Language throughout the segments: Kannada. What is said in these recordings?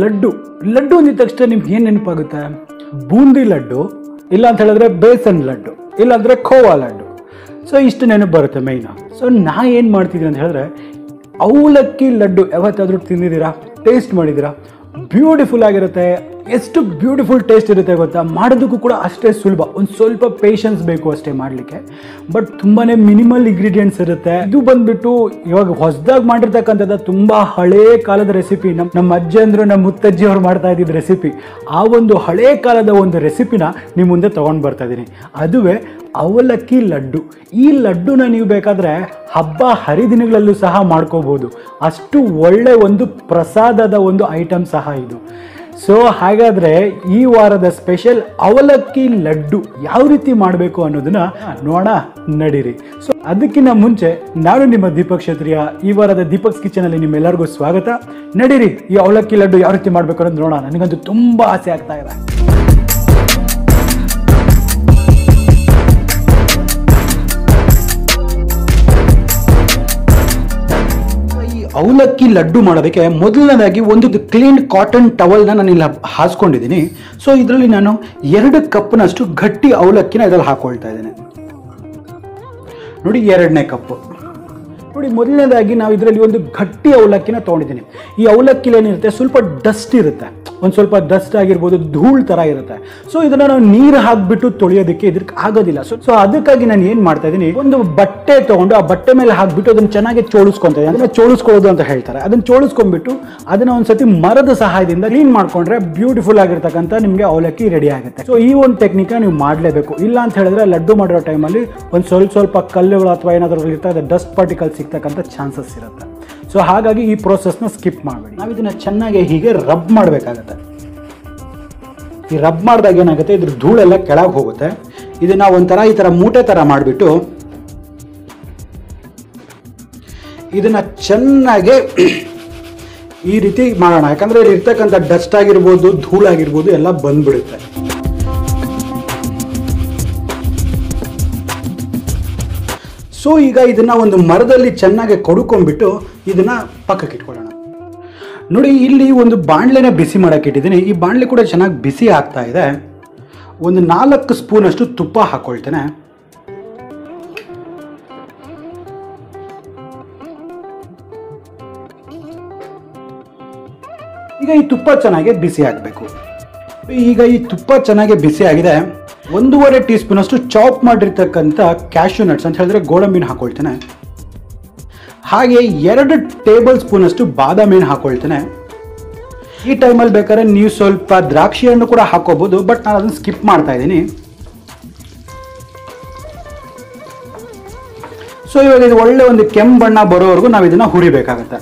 ಲಡ್ಡು ಲಡ್ಡು ಅಂದಿದ ತಕ್ಷಣ ನಿಮ್ಗೆ ಏನು ನೆನಪಾಗುತ್ತೆ? ಬೂಂದಿ ಲಡ್ಡು, ಇಲ್ಲ ಅಂತ ಹೇಳಿದ್ರೆ ಬೇಸನ್ ಲಡ್ಡು, ಇಲ್ಲಾಂದರೆ ಖೋವಾ ಲಡ್ಡು. ಸೊ ಇಷ್ಟು ನೆನಪು ಬರುತ್ತೆ ಮೈನು. ಸೊ ನಾ ಏನು ಮಾಡ್ತಿದ್ದೀನಿ ಅಂತ ಹೇಳಿದ್ರೆ ಅವಲಕ್ಕಿ ಲಡ್ಡು ಯಾವತ್ತಾದರೂ ತಿಂದಿದ್ದೀರಾ? ಟೇಸ್ಟ್ ಮಾಡಿದ್ದೀರಾ? ಬ್ಯೂಟಿಫುಲ್ ಆಗಿರುತ್ತೆ. ಎಷ್ಟು ಬ್ಯೂಟಿಫುಲ್ ಟೇಸ್ಟ್ ಇರುತ್ತೆ ಗೊತ್ತಾ? ಮಾಡೋದಕ್ಕೂ ಕೂಡ ಅಷ್ಟೇ ಸುಲಭ. ಒಂದು ಸ್ವಲ್ಪ ಪೇಷನ್ಸ್ ಬೇಕು ಅಷ್ಟೇ ಮಾಡಲಿಕ್ಕೆ. ಬಟ್ ತುಂಬಾ ಮಿನಿಮಲ್ ಇಂಗ್ರೀಡಿಯೆಂಟ್ಸ್ ಇರುತ್ತೆ. ಇದು ಬಂದ್ಬಿಟ್ಟು ಇವಾಗ ಹೊಸದಾಗಿ ಮಾಡಿರ್ತಕ್ಕಂಥದ್ದು ತುಂಬ ಹಳೇ ಕಾಲದ ರೆಸಿಪಿ. ನಮ್ಮ ಅಜ್ಜಂದ್ರು ನಮ್ಮ ಮುತ್ತಜ್ಜಿಯವರು ಮಾಡ್ತಾ ಇದ್ದಿದ್ದ ರೆಸಿಪಿ. ಆ ಒಂದು ಹಳೇ ಕಾಲದ ಒಂದು ರೆಸಿಪಿನ ನಿಮ್ಮ ಮುಂದೆ ತೊಗೊಂಡು ಬರ್ತಾ ಇದ್ದೀನಿ. ಅದುವೇ ಅವಲಕ್ಕಿ ಲಡ್ಡು. ಈ ಲಡ್ಡುನ ನೀವು ಬೇಕಾದರೆ ಹಬ್ಬ ಹರಿದಿನಗಳಲ್ಲೂ ಸಹ ಮಾಡ್ಕೋಬೋದು. ಅಷ್ಟು ಒಳ್ಳೆ ಒಂದು ಪ್ರಸಾದದ ಒಂದು ಐಟಮ್ ಸಹ ಇದು. ಸೊ ಹಾಗಾದರೆ ಈ ವಾರದ ಸ್ಪೆಷಲ್ ಅವಲಕ್ಕಿ ಲಡ್ಡು ಯಾವ ರೀತಿ ಮಾಡಬೇಕು ಅನ್ನೋದನ್ನ ನೋಡೋಣ, ನಡೀರಿ. ಸೊ ಅದಕ್ಕಿಂತ ಮುಂಚೆ ನಾನು ನಿಮ್ಮ ದೀಪಕ್ ಕ್ಷತ್ರಿಯ. ಈ ವಾರದ ದೀಪಕ್ಸ್ ಕಿಚನಲ್ಲಿ ನಿಮ್ಮೆಲ್ಲರಿಗೂ ಸ್ವಾಗತ. ನಡೀರಿ, ಈ ಅವಲಕ್ಕಿ ಲಡ್ಡು ಯಾವ ರೀತಿ ಮಾಡಬೇಕು ಅನ್ನೋದು ನೋಡೋಣ. ನನಗಂತೂ ತುಂಬ ಆಸೆ ಆಗ್ತಾ ಇದೆ. ಅವಲಕ್ಕಿ ಲಡ್ಡು ಮಾಡೋದಕ್ಕೆ ಮೊದಲನೇದಾಗಿ ಒಂದು ಕ್ಲೀನ್ ಕಾಟನ್ ಟವಲ್ನ ನಾನು ಇಲ್ಲಿ ಹಾಸ್ಕೊಂಡಿದ್ದೀನಿ. ಸೊ ಇದರಲ್ಲಿ ನಾನು 2 ಕಪ್ನಷ್ಟು ಗಟ್ಟಿ ಅವಲಕ್ಕಿನ ಇದರಲ್ಲಿ ಹಾಕೊಳ್ತಾ ಇದ್ದೇನೆ. ನೋಡಿ, 2ನೇ ಕಪ್ಪು. ನೋಡಿ, ಮೊದಲನೇದಾಗಿ ನಾವು ಇದರಲ್ಲಿ ಒಂದು ಗಟ್ಟಿ ಅವಲಕ್ಕಿನ ತೊಗೊಂಡಿದ್ದೀನಿ. ಈ ಅವಲಕ್ಕಿಲಿ ಏನಿರುತ್ತೆ, ಸ್ವಲ್ಪ ಡಸ್ಟ್ ಇರುತ್ತೆ, ಒಂದು ಸ್ವಲ್ಪ ಡಸ್ಟ್ ಆಗಿರ್ಬೋದು, ಧೂಳು ಥರ ಇರುತ್ತೆ. ಸೊ ಇದನ್ನು ನಾವು ನೀರು ಹಾಕಿಬಿಟ್ಟು ತೊಳೆಯೋದಕ್ಕೆ ಇದಕ್ಕೆ ಆಗೋದಿಲ್ಲ. ಸೊ ಅದಕ್ಕಾಗಿ ನಾನು ಏನು ಮಾಡ್ತಾ ಇದ್ದೀನಿ, ಒಂದು ಬಟ್ಟೆ ತೊಗೊಂಡು ಆ ಬಟ್ಟೆ ಮೇಲೆ ಹಾಕಿಬಿಟ್ಟು ಅದನ್ನು ಚೆನ್ನಾಗಿ ಚೋಳಿಸ್ಕೊತಾ ಇದ್ದೀನಿ. ಅದನ್ನು ಚೋಳಿಸ್ಕೊಳ್ಳೋದು ಅಂತ ಹೇಳ್ತಾರೆ. ಅದನ್ನು ಚೋಳಿಸ್ಕೊಂಡ್ಬಿಟ್ಟು ಅದನ್ನು ಒಂದು ಸತಿ ಮರದ ಸಹಾಯದಿಂದ ಕ್ಲೀನ್ ಮಾಡ್ಕೊಂಡ್ರೆ ಬ್ಯೂಟಿಫುಲ್ ಆಗಿರ್ತಕ್ಕಂಥ ನಿಮಗೆ ಅವಲಕ್ಕಿ ರೆಡಿ ಆಗುತ್ತೆ. ಸೊ ಈ ಒಂದು ಟೆಕ್ನಿಕ್ನ ನೀವು ಮಾಡಲೇಬೇಕು. ಇಲ್ಲ ಅಂತ ಹೇಳಿದ್ರೆ ಲಡ್ಡು ಮಾಡಿರೋ ಟೈಮಲ್ಲಿ ಒಂದು ಸ್ವಲ್ಪ ಕಲ್ಲುಗಳು ಅಥವಾ ಏನಾದರೂ ಇರ್ತದೆ, ಡಸ್ಟ್ ಪಾರ್ಟಿಕಲ್ಸ್ ಸಿಗ್ತಕ್ಕಂಥ ಚಾನ್ಸಸ್ ಇರುತ್ತೆ. ಸೊ ಹಾಗಾಗಿ ಈ ಪ್ರೋಸೆಸ್ನ ಸ್ಕಿಪ್ ಮಾಡಬೇಡಿ. ನಾವು ಇದನ್ನು ಚೆನ್ನಾಗಿ ಹೀಗೆ ರಬ್ ಮಾಡಬೇಕಾಗತ್ತೆ. ಈ ರಬ್ ಮಾಡಿದಾಗ ಏನಾಗುತ್ತೆ, ಇದ್ರ ಧೂಳೆಲ್ಲ ಕೆಳಗೆ ಹೋಗುತ್ತೆ. ಇದನ್ನು ಒಂಥರ ಈ ಥರ ಮೂಟೆ ಥರ ಮಾಡಿಬಿಟ್ಟು ಇದನ್ನು ಚೆನ್ನಾಗಿ ಈ ರೀತಿ ಮಾಡೋಣ. ಯಾಕಂದರೆ ಇಲ್ಲಿ ಇರ್ತಕ್ಕಂಥ ಡಸ್ಟ್ ಆಗಿರ್ಬೋದು, ಧೂಳಾಗಿರ್ಬೋದು ಎಲ್ಲ ಬಂದ್ಬಿಡುತ್ತೆ. ಸೊ ಈಗ ಇದನ್ನು ಒಂದು ಮರದಲ್ಲಿ ಚೆನ್ನಾಗಿ ಕೊಡ್ಕೊಂಡ್ಬಿಟ್ಟು ಇದನ್ನು ಪಕ್ಕಕ್ಕೆ ಇಟ್ಕೊಳ್ಳೋಣ. ನೋಡಿ, ಇಲ್ಲಿ ಒಂದು ಬಾಣಲೆನ ಬಿಸಿ ಮಾಡೋಕ್ಕೆ ಇಟ್ಟಿದ್ದೀನಿ. ಈ ಬಾಣಲೆ ಕೂಡ ಚೆನ್ನಾಗಿ ಬಿಸಿ ಆಗ್ತಾ ಇದೆ. ಒಂದು 4 ಸ್ಪೂನಷ್ಟು ತುಪ್ಪ ಹಾಕ್ಕೊಳ್ತೇನೆ. ಈಗ ಈ ತುಪ್ಪ ಚೆನ್ನಾಗಿ ಬಿಸಿ ಆಗಬೇಕು. ಈಗ ಈ ತುಪ್ಪ ಚೆನ್ನಾಗಿ ಬಿಸಿ ಆಗಿದೆ. 1.5 ಟೀ ಸ್ಪೂನಷ್ಟು ಚಾಪ್ ಮಾಡಿರ್ತಕ್ಕಂಥ ಕ್ಯಾಶ್ಯೂ ನಟ್ಸ್ ಅಂತ ಹೇಳಿದ್ರೆ ಗೋಡಂಬಿನ ಹಾಕೊಳ್ತೇನೆ. ಹಾಗೆ 2 ಟೇಬಲ್ ಸ್ಪೂನಷ್ಟು ಬಾದಾಮಿನ ಹಾಕೊಳ್ತೇನೆ. ಈ ಟೈಮಲ್ಲಿ ಬೇಕಾದ್ರೆ ನೀವು ಸ್ವಲ್ಪ ದ್ರಾಕ್ಷಿ ಹಣ್ಣು ಕೂಡ ಹಾಕೋಬಹುದು, ಬಟ್ ನಾನು ಅದನ್ನು ಸ್ಕಿಪ್ ಮಾಡ್ತಾ ಇದ್ದೀನಿ. ಸೊ ಇವಾಗ ಇದು ಒಳ್ಳೆ ಒಂದು ಕೆಂಪು ಬಣ್ಣ ಬರೋವರೆಗೂ ನಾವು ಇದನ್ನು ಹುರಿಬೇಕಾಗತ್ತೆ.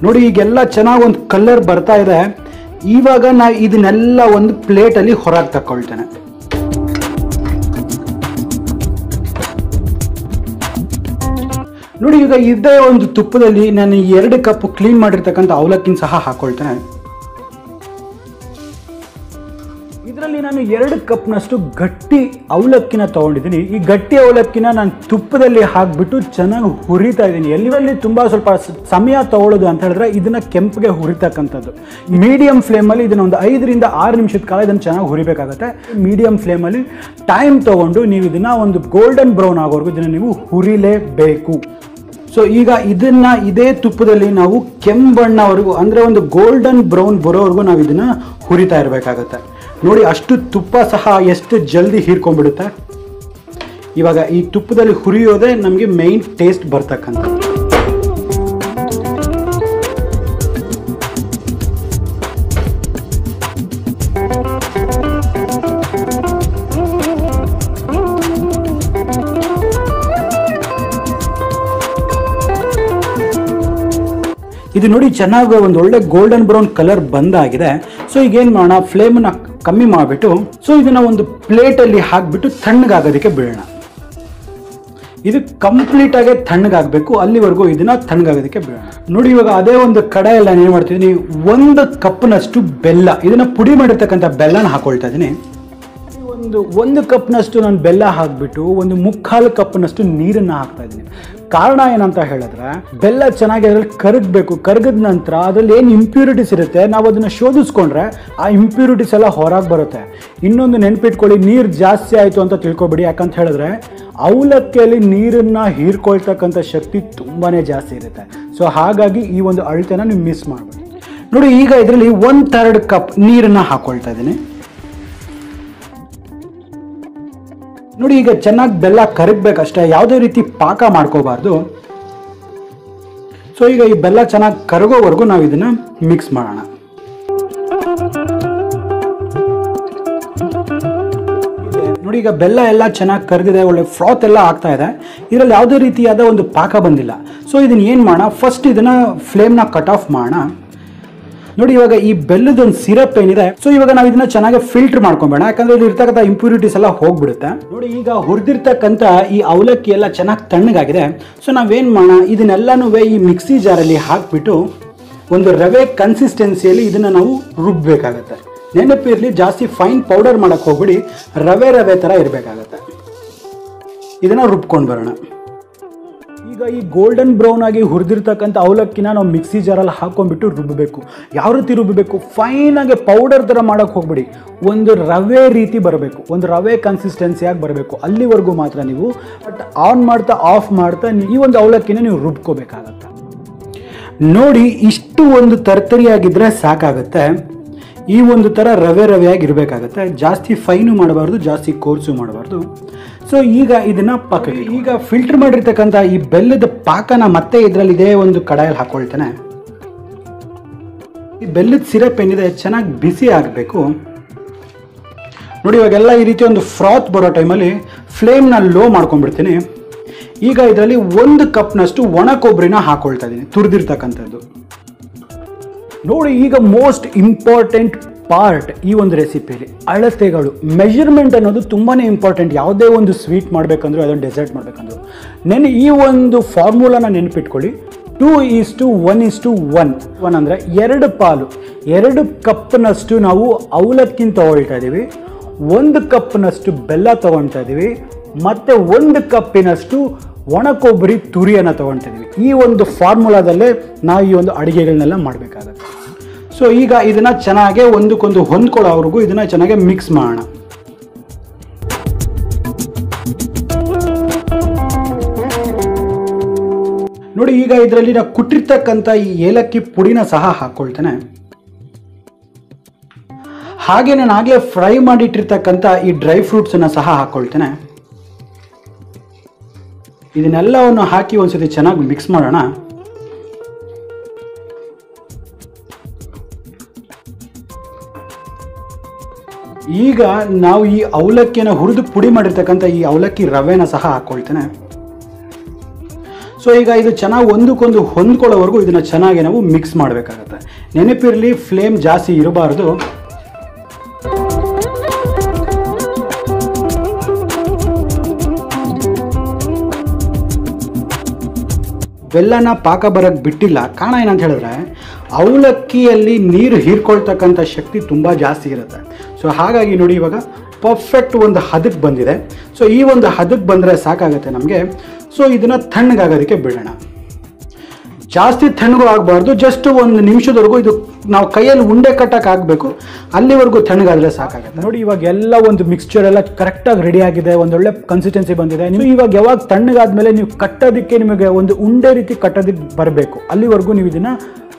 ನೋಡಿ, ಈಗೆಲ್ಲ ಚೆನ್ನಾಗಿ ಒಂದು ಕಲರ್ ಬರ್ತಾ ಇದೆ. ಇವಾಗ ನಾನು ಇದನ್ನೆಲ್ಲ ಒಂದು ಪ್ಲೇಟಲ್ಲಿ ಹೊರಗೆ ತಗೊಳ್ತೇನೆ. ನೋಡಿ, ಈಗ ಇದೇ ಒಂದು ತುಪ್ಪದಲ್ಲಿ ನಾನು 2 ಕಪ್ ಕ್ಲೀನ್ ಮಾಡಿರ್ತಕ್ಕಂಥ ಅವಲಕ್ಕಿನ ಸಹ ಹಾಕೊಳ್ತೇನೆ. ಇದರಲ್ಲಿ ನಾನು 2 ಕಪ್ನಷ್ಟು ಗಟ್ಟಿ ಅವಲಕ್ಕಿನ ತೊಗೊಂಡಿದ್ದೀನಿ. ಈ ಗಟ್ಟಿ ಅವಲಕ್ಕಿನ ನಾನು ತುಪ್ಪದಲ್ಲಿ ಹಾಕಿಬಿಟ್ಟು ಚೆನ್ನಾಗಿ ಹುರಿತಾ ಇದ್ದೀನಿ. ಎಲ್ಲಿವಲ್ಲಿ ತುಂಬ ಸ್ವಲ್ಪ ಸಮಯ ತೊಗೊಳ್ಳೋದು ಅಂತ ಹೇಳಿದ್ರೆ ಇದನ್ನು ಕೆಂಪಿಗೆ ಹುರಿತಕ್ಕಂಥದ್ದು. ಮೀಡಿಯಂ ಫ್ಲೇಮಲ್ಲಿ ಇದನ್ನು ಒಂದು 5 ರಿಂದ 6 ನಿಮಿಷದ ಕಾಲ ಇದನ್ನು ಚೆನ್ನಾಗಿ ಹುರಿಬೇಕಾಗುತ್ತೆ. ಮೀಡಿಯಂ ಫ್ಲೇಮಲ್ಲಿ ಟೈಮ್ ತೊಗೊಂಡು ನೀವು ಇದನ್ನು ಒಂದು ಗೋಲ್ಡನ್ ಬ್ರೌನ್ ಆಗೋವರೆಗೂ ಇದನ್ನು ನೀವು ಹುರಿಲೇಬೇಕು. ಸೊ ಈಗ ಇದನ್ನು ಇದೇ ತುಪ್ಪದಲ್ಲಿ ನಾವು ಕೆಂಪು ಬಣ್ಣವರೆಗೂ ಅಂದರೆ ಒಂದು ಗೋಲ್ಡನ್ ಬ್ರೌನ್ ಬರೋವರೆಗೂ ನಾವು ಇದನ್ನು ಹುರಿತಾ ಇರಬೇಕಾಗತ್ತೆ. ನೋಡಿ, ಅಷ್ಟು ತುಪ್ಪ ಸಹ ಎಷ್ಟು ಜಲ್ದಿ ಹೀರ್ಕೊಂಡ್ಬಿಡುತ್ತೆ. ಇವಾಗ ಈ ತುಪ್ಪದಲ್ಲಿ ಹುರಿಯೋದೇ ನಮಗೆ ಮೇಯ್ನ್ ಟೇಸ್ಟ್ ಬರ್ತಕ್ಕಂಥದ್ದು. ಇದು ನೋಡಿ, ಚೆನ್ನಾಗಿ ಒಂದು ಒಳ್ಳೆ ಗೋಲ್ಡನ್ ಬ್ರೌನ್ ಕಲರ್ ಬಂದಾಗಿದೆ. ಸೊ ಈಗ ಏನು ಮಾಡೋಣ, ಫ್ಲೇಮನ್ನ ಕಮ್ಮಿ ಮಾಡಿಬಿಟ್ಟು ಸೊ ಇದನ್ನು ಒಂದು ಪ್ಲೇಟಲ್ಲಿ ಹಾಕಿಬಿಟ್ಟು ತಣ್ಣಗಾಗೋದಕ್ಕೆ ಬಿಡೋಣ. ಇದು ಕಂಪ್ಲೀಟಾಗಿ ತಣ್ಣಗಾಗಬೇಕು. ಅಲ್ಲಿವರೆಗೂ ಇದನ್ನು ತಣ್ಣಗಾಗೋದಕ್ಕೆ ಬಿಡೋಣ. ನೋಡಿ, ಇವಾಗ ಅದೇ ಒಂದು ಕಡಾಯಲ್ಲಿ ನಾನು ಏನು ಮಾಡ್ತಿದ್ದೀನಿ, 1 ಕಪ್ನಷ್ಟು ಬೆಲ್ಲ, ಇದನ್ನು ಪುಡಿ ಮಾಡಿರ್ತಕ್ಕಂಥ ಬೆಲ್ಲನ ಹಾಕೊಳ್ತಾ ಇದ್ದೀನಿ. ಒಂದು ಕಪ್ನಷ್ಟು ನಾನು ಬೆಲ್ಲ ಹಾಕಿಬಿಟ್ಟು ಒಂದು ಮುಕ್ಕಾಲು ಕಪ್ನಷ್ಟು ನೀರನ್ನು ಹಾಕ್ತಾ ಇದ್ದೀನಿ. ಕಾರಣ ಏನಂತ ಹೇಳಿದ್ರೆ ಬೆಲ್ಲ ಚೆನ್ನಾಗಿ ಅದರಲ್ಲಿ ಕರಗಬೇಕು. ಕರಗಿದ ನಂತರ ಅದರಲ್ಲಿ ಏನು ಇಂಪ್ಯೂರಿಟೀಸ್ ಇರುತ್ತೆ ನಾವು ಅದನ್ನು ಶೋಧಿಸ್ಕೊಂಡ್ರೆ ಆ ಇಂಪ್ಯೂರಿಟೀಸ್ ಎಲ್ಲ ಹೊರಗೆ ಬರುತ್ತೆ. ಇನ್ನೊಂದು ನೆನ್ಪಿಟ್ಕೊಳ್ಳಿ, ನೀರು ಜಾಸ್ತಿ ಆಯಿತು ಅಂತ ತಿಳ್ಕೊಬೇಡಿ. ಯಾಕಂತ ಹೇಳಿದ್ರೆ ಅವಲಕ್ಕಿಯಲ್ಲಿ ನೀರನ್ನು ಹೀರ್ಕೊಳ್ತಕ್ಕಂಥ ಶಕ್ತಿ ತುಂಬಾ ಜಾಸ್ತಿ ಇರುತ್ತೆ. ಸೊ ಹಾಗಾಗಿ ಈ ಒಂದು ಅಳತೆನ ನೀವು ಮಿಸ್ ಮಾಡಬೇಡಿ. ನೋಡಿ, ಈಗ ಇದರಲ್ಲಿ 1/3 ಕಪ್ ನೀರನ್ನು ಹಾಕ್ಕೊಳ್ತಾ ಇದ್ದೀನಿ. ನೋಡಿ, ಈಗ ಚೆನ್ನಾಗಿ ಬೆಲ್ಲ ಕರಗಬೇಕಷ್ಟೇ, ಯಾವುದೇ ರೀತಿ ಪಾಕ ಮಾಡ್ಕೋಬಾರ್ದು. ಸೊ ಈಗ ಈ ಬೆಲ್ಲ ಚೆನ್ನಾಗಿ ಕರಗೋವರೆಗೂ ನಾವು ಇದನ್ನು ಮಿಕ್ಸ್ ಮಾಡೋಣ. ನೋಡಿ, ಈಗ ಬೆಲ್ಲ ಎಲ್ಲ ಚೆನ್ನಾಗಿ ಕರಗಿದೆ, ಒಳ್ಳೆ ಫ್ರಾತ್ ಎಲ್ಲ ಆಗ್ತಾ ಇದೆ. ಇದರಲ್ಲಿ ಯಾವುದೇ ರೀತಿಯಾದ ಒಂದು ಪಾಕ ಬಂದಿಲ್ಲ. ಸೊ ಇದನ್ನು ಏನು ಮಾಡೋಣ, ಫಸ್ಟ್ ಇದನ್ನು ಫ್ಲೇಮ್ನ ಕಟ್ ಆಫ್ ಮಾಡೋಣ. ನೋಡಿ, ಇವಾಗ ಈ ಬೆಲ್ಲದೊಂದು ಸಿರಪ್ ಏನಿದೆ, ಸೊ ಇವಾಗ ನಾವು ಇದನ್ನ ಚೆನ್ನಾಗಿ ಫಿಲ್ಟರ್ ಮಾಡ್ಕೊಂಬೇಡ, ಯಾಕಂದ್ರೆ ಇಲ್ಲಿ ಇರ್ತಕ್ಕಂಥ ಇಂಪ್ಯೂರಿಟೀಸ್ ಎಲ್ಲ ಹೋಗ್ಬಿಡುತ್ತೆ. ನೋಡಿ, ಈಗ ಹುರಿದಿರ್ತಕ್ಕಂಥ ಈ ಅವಲಕ್ಕಿ ಎಲ್ಲ ಚೆನ್ನಾಗಿ ತಣ್ಣಗಾಗಿದೆ. ಸೊ ನಾವೇನು ಮಾಡೋಣ, ಇದನ್ನೆಲ್ಲನೂ ಈ ಮಿಕ್ಸಿ ಜಾರಲ್ಲಿ ಹಾಕ್ಬಿಟ್ಟು ಒಂದು ರವೆ ಕನ್ಸಿಸ್ಟೆನ್ಸಿಯಲ್ಲಿ ಇದನ್ನು ನಾವು ರುಬ್ಬಬೇಕಾಗತ್ತೆ. ನೆನಪಿರಲಿ, ಜಾಸ್ತಿ ಫೈನ್ ಪೌಡರ್ ಮಾಡೋಕ್ಕೆ ಹೋಗ್ಬಿಡಿ, ರವೆ ಥರ ಇರಬೇಕಾಗತ್ತೆ. ಇದನ್ನು ರುಬ್ಕೊಂಡು ಬರೋಣ. ಈಗ ಈ ಗೋಲ್ಡನ್ ಬ್ರೌನ್ ಆಗಿ ಹುರಿದಿರ್ತಕ್ಕಂಥ ಅವಲಕ್ಕಿನ ನಾವು ಮಿಕ್ಸಿ ಜಾರಲ್ಲಿ ಹಾಕೊಂಡ್ಬಿಟ್ಟು ರುಬ್ಬಬೇಕು. ಯಾವ ರೀತಿ ರುಬ್ಬಬೇಕು, ಫೈನಾಗಿ ಪೌಡರ್ ಥರ ಮಾಡೋಕ್ಕೆ ಹೋಗ್ಬಿಡಿ. ಒಂದು ರವೆ ರೀತಿ ಬರಬೇಕು, ಒಂದು ರವೆ ಕನ್ಸಿಸ್ಟೆನ್ಸಿಯಾಗಿ ಬರಬೇಕು. ಅಲ್ಲಿವರೆಗೂ ಮಾತ್ರ ನೀವು ಆನ್ ಮಾಡ್ತಾ ಆಫ್ ಮಾಡ್ತಾ ಈ ಒಂದು ಅವಲಕ್ಕಿನ ನೀವು ರುಬ್ಕೋಬೇಕಾಗತ್ತೆ. ನೋಡಿ, ಇಷ್ಟು ಒಂದು ತರ್ತರಿಯಾಗಿದ್ದರೆ ಸಾಕಾಗುತ್ತೆ. ಈ ಒಂದು ಥರ ರವೆಯಾಗಿ ಇರಬೇಕಾಗತ್ತೆ. ಜಾಸ್ತಿ ಫೈನು ಮಾಡಬಾರ್ದು, ಜಾಸ್ತಿ ಕೋರ್ಸು ಮಾಡಬಾರ್ದು. ಸೊ ಈಗ ಇದನ್ನು ಪಕ್ಕಕ್ಕೆ, ಈಗ ಫಿಲ್ಟರ್ ಮಾಡಿರ್ತಕ್ಕಂಥ ಈ ಬೆಲ್ಲದ ಪಾಕನ ಮತ್ತೆ ಇದರಲ್ಲಿ ಇದೇ ಒಂದು ಕಡಾಯಲ್ಲಿ ಹಾಕ್ಕೊಳ್ತೇನೆ. ಈ ಬೆಲ್ಲದ ಸಿರಪ್ ಏನಿದೆ ಚೆನ್ನಾಗಿ ಬಿಸಿ ಆಗಬೇಕು. ನೋಡಿ, ಇವಾಗೆಲ್ಲ ಈ ರೀತಿ ಒಂದು ಫ್ರಾತ್ ಬರೋ ಟೈಮಲ್ಲಿ ಫ್ಲೇಮ್ನ ಲೋ ಮಾಡ್ಕೊಂಡ್ಬಿಡ್ತೀನಿ. ಈಗ ಇದರಲ್ಲಿ 1 ಕಪ್ನಷ್ಟು ಒಣ ಕೊಬ್ಬರಿನ ಹಾಕ್ಕೊಳ್ತಾ ಇದ್ದೀನಿ, ತುರಿದಿರ್ತಕ್ಕಂಥದ್ದು. ನೋಡಿ, ಈಗ ಮೋಸ್ಟ್ ಇಂಪಾರ್ಟೆಂಟ್ ಪಾರ್ಟ್ ಈ ಒಂದು ರೆಸಿಪಿಲಿ ಅಳತೆಗಳು, ಮೆಜರ್ಮೆಂಟ್ ಅನ್ನೋದು ತುಂಬಾ ಇಂಪಾರ್ಟೆಂಟ್. ಯಾವುದೇ ಒಂದು ಸ್ವೀಟ್ ಮಾಡಬೇಕಂದ್ರೂ ಅದೊಂದು ಡೆಸರ್ಟ್ ಮಾಡಬೇಕಂದ್ರು ಈ ಒಂದು ಫಾರ್ಮುಲಾನ ನೆನಪಿಟ್ಕೊಳ್ಳಿ. 2:1:1 ಅಂದರೆ 2 ಪಾಲು, 2 ಕಪ್ನಷ್ಟು ನಾವು ಅವಲಕ್ಕಿನ ತಗೊಳ್ತಾ ಇದ್ದೀವಿ, 1 ಕಪ್ನಷ್ಟು ಬೆಲ್ಲ ತಗೊಳ್ತಾ ಇದ್ದೀವಿ, ಮತ್ತು 1 ಕಪ್ಪಿನಷ್ಟು ಒಣ ಕೊಬ್ಬರಿ ತುರಿಯನ್ನು ತಗೊಳ್ತಾ ಇದ್ದೀವಿ. ಈ ಒಂದು ಫಾರ್ಮುಲಾದಲ್ಲೇ ನಾವು ಈ ಒಂದು ಅಡುಗೆಗಳನ್ನೆಲ್ಲ ಮಾಡಬೇಕಾಗತ್ತೆ. ಸೊ ಈಗ ಇದನ್ನು ಚೆನ್ನಾಗೆ ಒಂದಕ್ಕೊಂದು ಹೊಂದ್ಕೊಳ್ಳೋವರೆಗೂ ಇದನ್ನು ಚೆನ್ನಾಗಿ ಮಿಕ್ಸ್ ಮಾಡೋಣ. ನೋಡಿ, ಈಗ ಇದರಲ್ಲಿ ನಾವು ಕುಟ್ಟಿರ್ತಕ್ಕಂಥ ಈ ಏಲಕ್ಕಿ ಪುಡಿನ ಸಹ ಹಾಕ್ಕೊಳ್ತೇನೆ. ಹಾಗೆ ನಾನು ಆಗಲೇ ಫ್ರೈ ಮಾಡಿಟ್ಟಿರ್ತಕ್ಕಂಥ ಈ ಡ್ರೈ ಫ್ರೂಟ್ಸನ್ನು ಸಹ ಹಾಕ್ಕೊಳ್ತೇನೆ. ಇದನ್ನೆಲ್ಲವನ್ನು ಹಾಕಿ ಒಂದ್ಸತಿ ಚೆನ್ನಾಗಿ ಮಿಕ್ಸ್ ಮಾಡೋಣ. ಈಗ ನಾವು ಈ ಅವಲಕ್ಕಿಯನ್ನು ಹುರಿದು ಪುಡಿ ಮಾಡಿರ್ತಕ್ಕಂಥ ಈ ಅವಲಕ್ಕಿ ರವೆನ ಸಹ ಹಾಕ್ಕೊಳ್ತೇನೆ. ಸೊ ಈಗ ಇದು ಚೆನ್ನಾಗಿ ಒಂದಕ್ಕೊಂದು ಹೊಂದ್ಕೊಳ್ಳೋವರೆಗೂ ಇದನ್ನು ಚೆನ್ನಾಗಿ ನಾವು ಮಿಕ್ಸ್ ಮಾಡಬೇಕಾಗತ್ತೆ. ನೆನಪಿರಲಿ, ಫ್ಲೇಮ್ ಜಾಸ್ತಿ ಇರಬಾರ್ದು. ಬೆಲ್ಲನ ಪಾಕ ಬರೋಕ್ಕೆ ಬಿಟ್ಟಿಲ್ಲ. ಕಾರಣ ಏನಂತ ಹೇಳಿದ್ರೆ ಅವಲಕ್ಕಿಯಲ್ಲಿ ನೀರು ಹೀರ್ಕೊಳ್ತಕ್ಕಂಥ ಶಕ್ತಿ ತುಂಬ ಜಾಸ್ತಿ ಇರುತ್ತೆ. ಸೊ ಹಾಗಾಗಿ ನೋಡಿ, ಇವಾಗ ಪರ್ಫೆಕ್ಟ್ ಒಂದು ಹದಕ್ಕೆ ಬಂದಿದೆ. ಸೊ ಈ ಒಂದು ಹದಕ್ಕೆ ಬಂದರೆ ಸಾಕಾಗುತ್ತೆ ನಮಗೆ. ಸೊ ಇದನ್ನು ತಣ್ಣಗಾಗೋದಕ್ಕೆ ಬಿಡೋಣ. ಜಾಸ್ತಿ ತಣ್ಣಗೂ ಆಗಬಾರ್ದು, ಜಸ್ಟ್ 1 ನಿಮಿಷದವರೆಗೂ ಇದು ನಾವು ಕೈಯಲ್ಲಿ ಉಂಡೆ ಕಟ್ಟಕ್ಕೆ ಆಗಬೇಕು, ಅಲ್ಲಿವರೆಗೂ ತಣ್ಣಗಾದರೆ ಸಾಕಾಗುತ್ತೆ. ನೋಡಿ, ಇವಾಗ ಎಲ್ಲ ಒಂದು ಮಿಕ್ಸ್ಚರ್ ಎಲ್ಲ ಕರೆಕ್ಟಾಗಿ ರೆಡಿ ಆಗಿದೆ, ಒಂದೊಳ್ಳೆ ಕನ್ಸಿಸ್ಟೆನ್ಸಿ ಬಂದಿದೆ. ನೀವು ಇವಾಗ ಯಾವಾಗ ತಣ್ಣಗಾದ್ಮೇಲೆ ನೀವು ಕಟ್ಟೋದಕ್ಕೆ ನಿಮಗೆ ಒಂದು ಉಂಡೆ ರೀತಿ ಕಟ್ಟೋದಕ್ಕೆ ಬರಬೇಕು, ಅಲ್ಲಿವರೆಗೂ ನೀವು ಇದನ್ನು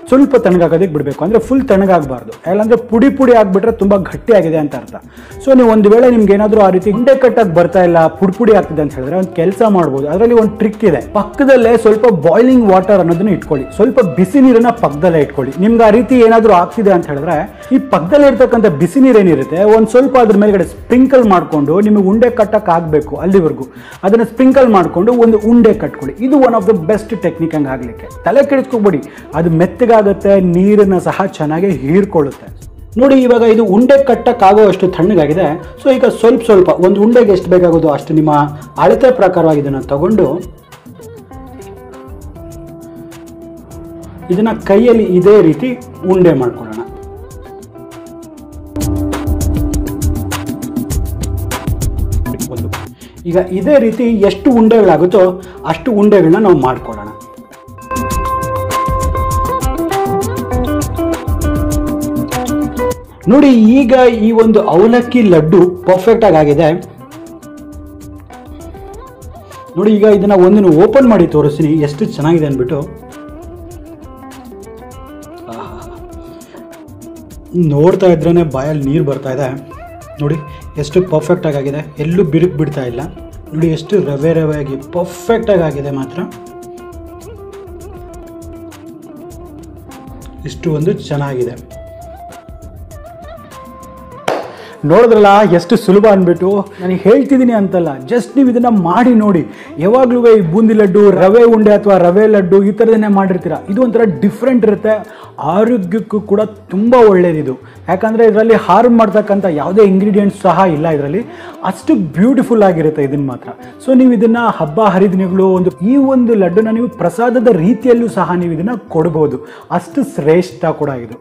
ಸ್ವಲ್ಪ ತಣ್ಣಗಾಗೋದಕ್ಕೆ ಬಿಡಬೇಕು. ಅಂದರೆ ಫುಲ್ ತಣ್ಣಗಾಗಬಾರ್ದು, ಯಾಕಂದರೆ ಪುಡಿ ಆಗಿಬಿಟ್ರೆ ತುಂಬ ಗಟ್ಟಿಯಾಗಿದೆ ಅಂತ ಅರ್ಥ. ಸೊ ನೀವು ಒಂದು ವೇಳೆ ನಿಮ್ಗೆ ಏನಾದರೂ ಆ ರೀತಿ ಉಂಡೆ ಕಟ್ಟಕ್ಕೆ ಬರ್ತಾ ಇಲ್ಲ, ಪುಡಿ ಆಗ್ತಿದೆ ಅಂತ ಹೇಳಿದ್ರೆ ಒಂದು ಕೆಲಸ ಮಾಡ್ಬೋದು. ಅದರಲ್ಲಿ ಒಂದು ಟ್ರಿಕ್ ಇದೆ. ಪಕ್ಕದಲ್ಲೇ ಸ್ವಲ್ಪ ಬಾಯ್ಲಿಂಗ್ ವಾಟರ್ ಅನ್ನೋದನ್ನ ಇಟ್ಕೊಳ್ಳಿ, ಸ್ವಲ್ಪ ಬಿಸಿ ನೀರನ್ನ ಪಕ್ಕದಲ್ಲೇ ಇಟ್ಕೊಳ್ಳಿ. ನಿಮ್ಗೆ ಆ ರೀತಿ ಏನಾದರೂ ಆಗ್ತಿದೆ ಅಂತ ಹೇಳಿದ್ರೆ ಈ ಪಕ್ಕದಲ್ಲೇ ಇರ್ತಕ್ಕಂಥ ಬಿಸಿ ನೀರೇನಿರುತ್ತೆ ಒಂದು ಸ್ವಲ್ಪ ಅದ್ರ ಮೇಲ್ಗಡೆ ಸ್ಪ್ರಿಂಕಲ್ ಮಾಡಿಕೊಂಡು ನಿಮಗೆ ಉಂಡೆ ಕಟ್ಟಕ್ಕೆ ಆಗಬೇಕು ಅಲ್ಲಿವರೆಗೂ ಅದನ್ನು ಸ್ಪ್ರಿಂಕಲ್ ಮಾಡಿಕೊಂಡು ಒಂದು ಉಂಡೆ ಕಟ್ಕೊಳ್ಳಿ. ಇದು one of the best technique ಹಂಗೆ ಆಗಲಿಕ್ಕೆ. ತಲೆ ಕೆಡಿಸ್ಕೊಬೇಡಿ, ಅದು ಮೆತ್ತಗಾಗುತ್ತೆ, ನೀರನ್ನು ಸಹ ಚೆನ್ನಾಗಿ ಹೀರ್ಕೊಳ್ಳುತ್ತೆ. ನೋಡಿ, ಇವಾಗ ಇದು ಉಂಡೆ ಕಟ್ಟಕ್ಕಾಗೋ ಅಷ್ಟು ತಣ್ಣಗಾಗಿದೆ. ಸೊ ಈಗ ಸ್ವಲ್ಪ ಒಂದು ಉಂಡೆಗೆ ಎಷ್ಟು ಬೇಕಾಗೋದು ಅಷ್ಟು ನಿಮ್ಮ ಅಳತೆ ಪ್ರಕಾರವಾಗಿ ಇದನ್ನು ತಗೊಂಡು ಇದನ್ನ ಕೈಯಲ್ಲಿ ಇದೇ ರೀತಿ ಉಂಡೆ ಮಾಡ್ಕೊಳ್ಳೋಣ. ಈಗ ಇದೇ ರೀತಿ ಎಷ್ಟು ಉಂಡೆಗಳಾಗುತ್ತೋ ಅಷ್ಟು ಉಂಡೆಗಳನ್ನ ನಾವು ಮಾಡ್ಕೊಳ್ಳೋಣ. ನೋಡಿ, ಈಗ ಈ ಒಂದು ಅವಲಕ್ಕಿ ಲಡ್ಡು ಪರ್ಫೆಕ್ಟ್ ಆಗಿದೆ ನೋಡಿ. ಈಗ ಇದನ್ನ ಒಂದನ್ನು ಓಪನ್ ಮಾಡಿ ತೋರಿಸ್ತೀನಿ ಎಷ್ಟು ಚೆನ್ನಾಗಿದೆ ಅಂದ್ಬಿಟ್ಟು. ನೋಡ್ತಾ ಇದ್ರೇ ಬಾಯಲ್ಲಿ ನೀರು ಬರ್ತಾ ಇದೆ ನೋಡಿ, ಎಷ್ಟು ಪರ್ಫೆಕ್ಟ್ ಆಗಿದೆ, ಎಲ್ಲೂ ಬಿರುಕು ಬಿಡ್ತಾ ಇಲ್ಲ ನೋಡಿ, ಎಷ್ಟು ರವೆ ರವೆಯಾಗಿ ಪರ್ಫೆಕ್ಟ್ ಆಗಿದೆ ಮಾತ್ರ. ಇಷ್ಟು ಒಂದು ಚೆನ್ನಾಗಿದೆ. ನೋಡಿದ್ರಲ್ಲ ಎಷ್ಟು ಸುಲಭ ಅಂದ್ಬಿಟ್ಟು. ನಾನು ಹೇಳ್ತಿದ್ದೀನಿ ಅಂತಲ್ಲ, ಜಸ್ಟ್ ನೀವು ಇದನ್ನು ಮಾಡಿ ನೋಡಿ. ಯಾವಾಗಲೂ ಈ ಬೂಂದಿ ಲಡ್ಡು, ರವೆ ಉಂಡೆ ಅಥವಾ ರವೆ ಲಡ್ಡು ಈ ಥರದನ್ನೇ ಮಾಡಿರ್ತೀರ. ಇದು ಒಂಥರ ಡಿಫ್ರೆಂಟ್ ಇರುತ್ತೆ, ಆರೋಗ್ಯಕ್ಕೂ ಕೂಡ ತುಂಬ ಒಳ್ಳೆಯದಿದು. ಯಾಕಂದರೆ ಇದರಲ್ಲಿ ಹಾರ್ಮ್ ಮಾಡ್ತಕ್ಕಂಥ ಯಾವುದೇ ಇಂಗ್ರೀಡಿಯೆಂಟ್ಸ್ ಸಹ ಇಲ್ಲ ಇದರಲ್ಲಿ. ಅಷ್ಟು ಬ್ಯೂಟಿಫುಲ್ ಆಗಿರುತ್ತೆ ಇದನ್ನು ಮಾತ್ರ. ಸೊ ನೀವು ಇದನ್ನು ಹಬ್ಬ ಹರಿದಿನಗಳು ಈ ಒಂದು ಲಡ್ಡುನ ನೀವು ಪ್ರಸಾದದ ರೀತಿಯಲ್ಲೂ ಸಹ ನೀವು ಇದನ್ನು ಕೊಡ್ಬೋದು. ಅಷ್ಟು ಶ್ರೇಷ್ಠ ಕೂಡ ಇದು.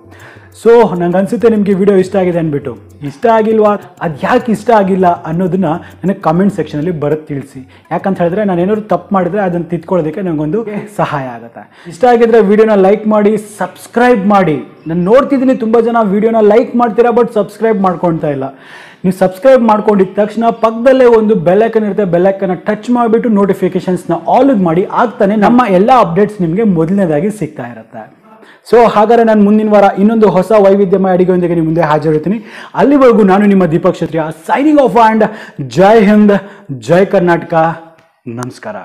ಸೊ ನಂಗೆ ಅನಿಸುತ್ತೆ ನಿಮಗೆ ವಿಡಿಯೋ ಇಷ್ಟ ಆಗಿದೆ ಅಂದ್ಬಿಟ್ಟು. ಇಷ್ಟ ಆಗಿಲ್ವಾ, ಅದು ಯಾಕೆ ಇಷ್ಟ ಆಗಿಲ್ಲ ಅನ್ನೋದನ್ನ ನನಗೆ ಕಮೆಂಟ್ ಸೆಕ್ಷನಲ್ಲಿ ಬರೋದು ತಿಳಿಸಿ. ಯಾಕಂತ ಹೇಳಿದ್ರೆ ನಾನು ಏನಾದ್ರು ತಪ್ಪು ಮಾಡಿದ್ರೆ ಅದನ್ನು ತಿದ್ಕೊಳ್ಳೋದಕ್ಕೆ ನನಗೊಂದು ಸಹಾಯ ಆಗುತ್ತೆ. ಇಷ್ಟ ಆಗಿದ್ರೆ ವಿಡಿಯೋನ ಲೈಕ್ ಮಾಡಿ, ಸಬ್ಸ್ಕ್ರೈಬ್ ಮಾಡಿ. ನಾನು ನೋಡ್ತಿದ್ದೀನಿ ತುಂಬ ಜನ ವಿಡಿಯೋನ ಲೈಕ್ ಮಾಡ್ತೀರಾ ಬಟ್ ಸಬ್ಸ್ಕ್ರೈಬ್ ಮಾಡ್ಕೊಳ್ತಾ ಇಲ್ಲ. ನೀವು ಸಬ್ಸ್ಕ್ರೈಬ್ ಮಾಡ್ಕೊಂಡಿದ್ದ ತಕ್ಷಣ ಪಕ್ಕದಲ್ಲೇ ಒಂದು ಬೆಲ್ಲೈಕನ್ ಇರುತ್ತೆ, ಬೆಲ್ಲೈಕನ್ನ ಟಚ್ ಮಾಡಿಬಿಟ್ಟು ನೋಟಿಫಿಕೇಶನ್ಸ್ನ ಆಲ್ ಮಾಡಿ. ಆಗ್ತಾನೆ ನಮ್ಮ ಎಲ್ಲ ಅಪ್ಡೇಟ್ಸ್ ನಿಮಗೆ ಮೊದಲನೇದಾಗಿ ಸಿಗ್ತಾ ಇರುತ್ತೆ. ಸೊ ಹಾಗಾದರೆ ನಾನು ಮುಂದಿನ ವಾರ ಇನ್ನೊಂದು ಹೊಸ ವೈವಿಧ್ಯಮಯ ಅಡಿಗೆಯೊಂದಿಗೆ ನಿಮ್ಮ ಮುಂದೆ ಹಾಜರಿರ್ತೀನಿ. ಅಲ್ಲಿವರೆಗೂ ನಾನು ನಿಮ್ಮ ದೀಪಕ್ ಕ್ಷತ್ರಿಯ ಸೈನಿಂಗ್ ಆಫ್ ಆ್ಯಂಡ್ ಜೈ ಹಿಂದ್, ಜೈ ಕರ್ನಾಟಕ, ನಮಸ್ಕಾರ.